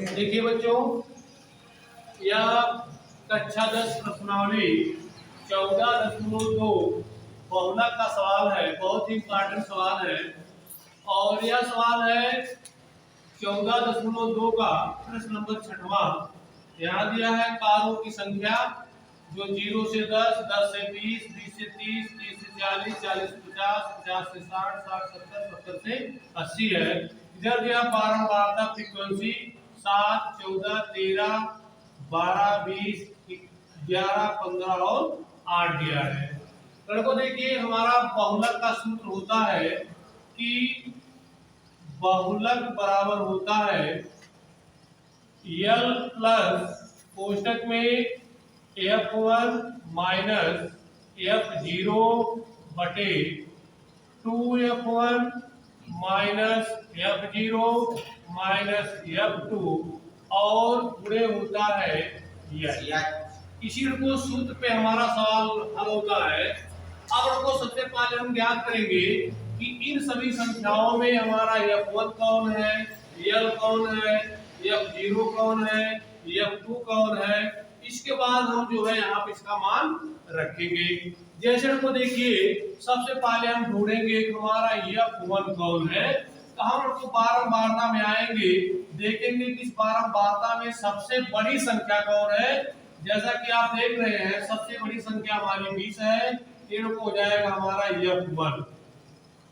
देखिए बच्चों, यह कक्षा 10 प्रश्नावली 14.2 बहुलक का सवाल है। बहुत ही इंपॉर्टेंट सवाल है और यह सवाल है 14.2 का प्रश्न नंबर 6वां। यहाँ दिया है कारों की संख्या जो 0 से 10, 10 से 20, 20 से 30, 30 से 40, 40 से 50, 50 से 60, 60 70, 70 से 80 है। इधर दिया बारंबारता फ्रीक्वेंसी 7, 14, 13, 12, 20, 11, 15 और 8 दिया है। लड़कों देखिए, हमारा बहुलक का सूत्र होता है कि बहुलक बराबर होता है L प्लस कोष्टक में F1 माइनस F0 बटे 2F1 minus F0 minus F2 और पूरे होता है इसी को सूत्र पे हमारा सवाल हल होता है। अब आपको सबसे पहले हम ज्ञात करेंगे कि इन सभी संख्याओं में हमारा F1 कौन है, L कौन है, F0 कौन है, F2 कौन है। इसके बाद हम जो है यहाँ पे इसका मान रखेंगे। जैसे को देखिए, सबसे पहले हम ढूंढेंगे कि हमारा F1 कौन है। तो हम उसको बारंबारता में आएंगे, देखेंगे कि इस बारंबारता में सबसे बड़ी संख्या कौन है। जैसा कि आप देख रहे हैं, सबसे बड़ी संख्या हमारी 20 है। ये हो जाएगा हमारा F1।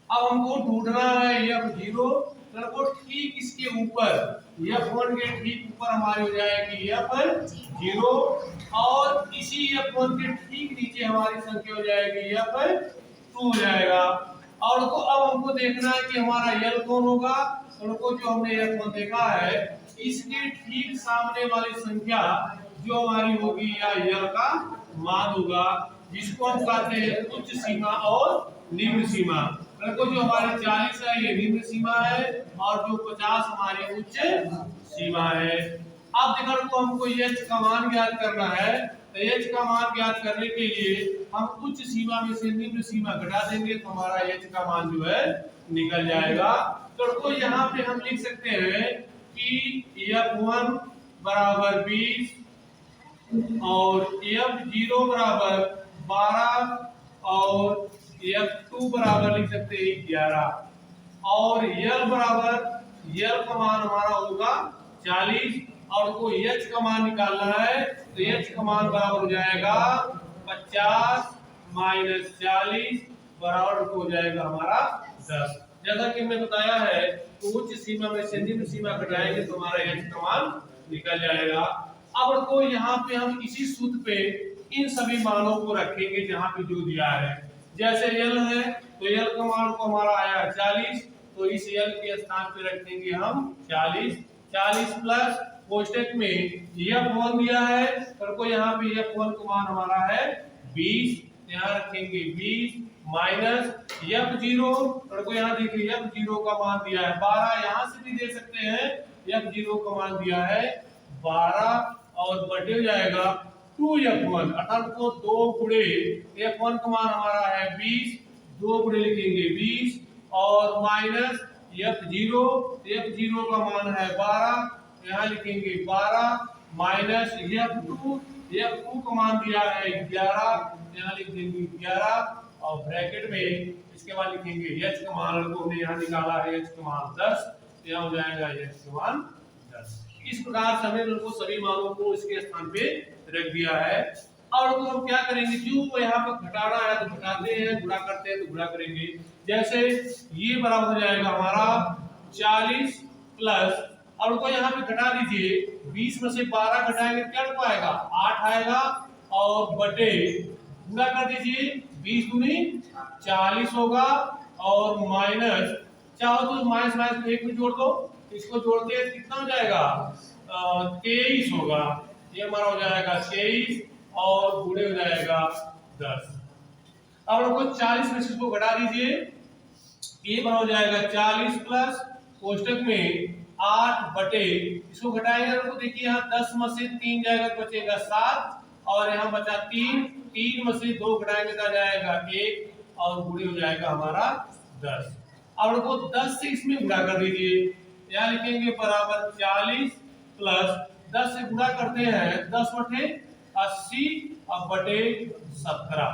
अब हमको ढूंढना है F0। तो ठीक इसके ऊपर F1 के ठीक ऊपर हमारी हो जाएगी F0 और इसी F1 के ठीक नीचे हमारी संख्या हो जाएगी F2 हो जाएगा। और तो अब हमको देखना है कि हमारा L कौन होगा। तो जो हमने F1 देखा है, इसके ठीक सामने वाली संख्या जो हमारी होगी या L का मान होगा, जिसको हम कहते हैं उच्च सीमा और निम्न सीमा। जो हमारी 40 है ये निम्न सीमा है और जो 50 हमारी उच्च सीमा है। अब देखो तो हमको H का मान ज्ञात करना है। तो H का मान ज्ञात करने के लिए हम उच्च सीमा में से निम्न सीमा घटा देंगे तो हमारा H का मान जो है निकल जाएगा। तो यहाँ पे हम लिख सकते हैं कि F1 बराबर 20 और F0 बराबर 12 और F2 बराबर लिख सकते हैं 11 और L बराबर L का मान हमारा होगा 40 और को H का मान निकालना है। तो H का मान बराबर हो जाएगा 50 माइनस 40 बराबर हो जाएगा हमारा 10। जैसा कि हमने बताया है, तो उच्च सीमा में से निम्न सीमा घटाएंगे तो हमारा H का मान निकल जाएगा। अब को यहाँ पे हम इसी सूत्र पे इन सभी मानों को रखेंगे जहाँ पे जो दिया है। जैसे L है तो L का मान को हमारा आया 40, तो इस L के स्थान पे रखेंगे हम 40। 40 प्लस कोष्टक में F1 दिया है, तो को यहाँ पे F1 का मान हमारा है 20, यहाँ रखेंगे 20 माइनस F0, और को यहाँ देखिए F0 का मान दिया है 12, यहाँ से भी दे सकते हैं। F0 का मान दिया है 12 और बटे हो जाएगा 2F1, अर्थात को 2 गुणे F1 का मान हमारा है 20, 2 गुणे लिखेंगे 20 और माइनस F0, F0 का मान है 12, यहाँ लिखेंगे 12 माइनस F2 का मान दिया है 11, यहाँ लिख देंगे 11 और ब्रैकेट में इसके बाद लिखेंगे H का मान को हमने यहाँ निकाला है, H का मान 10, यहाँ हो जाएगा H का मान 10। इस प्रकार से हमने उनको सभी मानों को इसके स्थान पे रख दिया है। और तो हम क्या करेंगे, जो यहाँ पर घटाना है तो घटाते हैं, गुणा करते हैं तो गुणा करेंगे। जैसे ये बराबर हो जाएगा हमारा 40 प्लस, और को यहाँ पे घटा दीजिए, 20 में से 12 घटाएंगे क्या पाएगा 8 आएगा और बटे गुणा कर दीजिए 20 गुनी 40 होगा और माइनस, चाहो तो माइनस माइनस एक में जोड़ दो, इसको जोड़ते हैं कितना हो जाएगा 23 होगा। ये हमारा हो जाएगा 23 और गुणे हो जाएगा 10। अब आपको 40 में से इसको घटा दीजिए, ये बना हो जाएगा 40 प्लस कोष्टक में 8 बटे, इसको घटाएंगे तो देखिए यहाँ 10 में से 3 जाएगा तो बचेगा 7 और यहाँ बचा 3, 3 में से 2 घटाएंगे तो जाएगा 1 और गुणे हो जाएगा हमारा 10। अब आपको 10 से इसमें गुणा कर दीजिए, यहाँ लिखेंगे बराबर 40 प्लस 10 से गुणा करते हैं 10 बटे 80 अब बटे 17।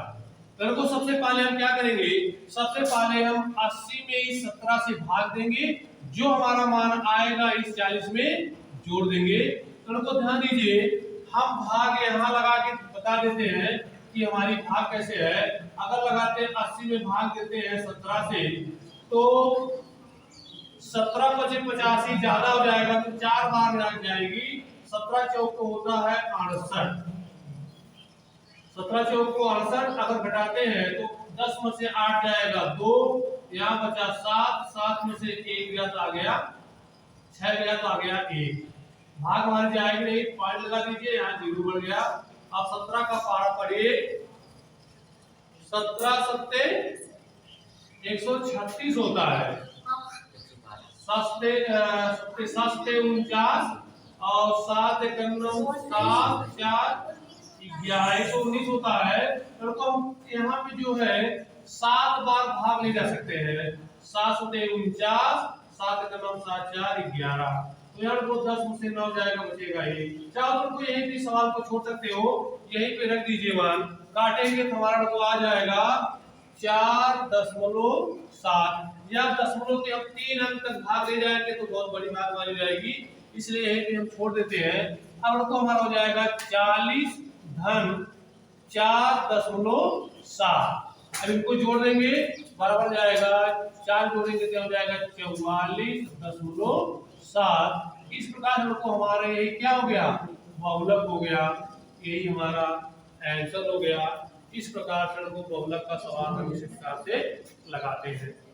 तो सबसे पहले हम क्या करेंगे, सबसे पहले हम 80 में इस 17 से भाग देंगे, जो हमारा मान आएगा इस 40 में जोड़ देंगे। तो ध्यान दीजिए, हम भाग यहाँ लगा के बता देते हैं कि हमारी भाग कैसे है। अगर लगाते हैं 80 में भाग देते हैं 17 से, तो 17 × 85 ज्यादा हो जाएगा, तो 4 बार लग जाएगी। 17 चौक को होता है 68, 17 चौक को 68। अगर घटाते हैं तो 10 में से 8 जाएगा 2, यहाँ बचा 7, 7 में से 1 गया तो आ गया 6 गया तो आ गया 1। भाग हमारे जाएगी नहीं, पॉइंट लगा दीजिए, यहाँ 0 बढ़ गया। अब 17 का पारा पढ़िए, 17 सत्ते 136 होता है, सस्ते 49 और 7 9 7 4 119 होता है। तो हम यहाँ पे जो है 7 बार भाग ले जा सकते हैं, 7 सत्ते 49, 7 9 7 4 11। तो यहाँ को 10 में से 9 जाएगा, बचेगा ये। चाहो तो यहीं पे सवाल को छोड़ सकते हो, यहीं पे रख दीजिए मान, काटेंगे तो हमारा को आ जाएगा 4.7। या दशमलव के हम 3 अंक तक भाग ले जाएंगे तो बहुत बड़ी भाग मानी जाएगी, इसलिए यहीं पे हम छोड़ देते हैं। अब तो हमारा हो जाएगा 40 धन 4.7। अब इनको जोड़ देंगे, बराबर जाएगा 4 जोड़ेंगे तो हो जाएगा 44.7। इस प्रकार हमको हमारे यही क्या हो गया, बहुलक हो गया, यही हमारा आंसर हो गया। इस प्रकार से बहुलक का सवाल हम इस प्रकार से लगाते हैं।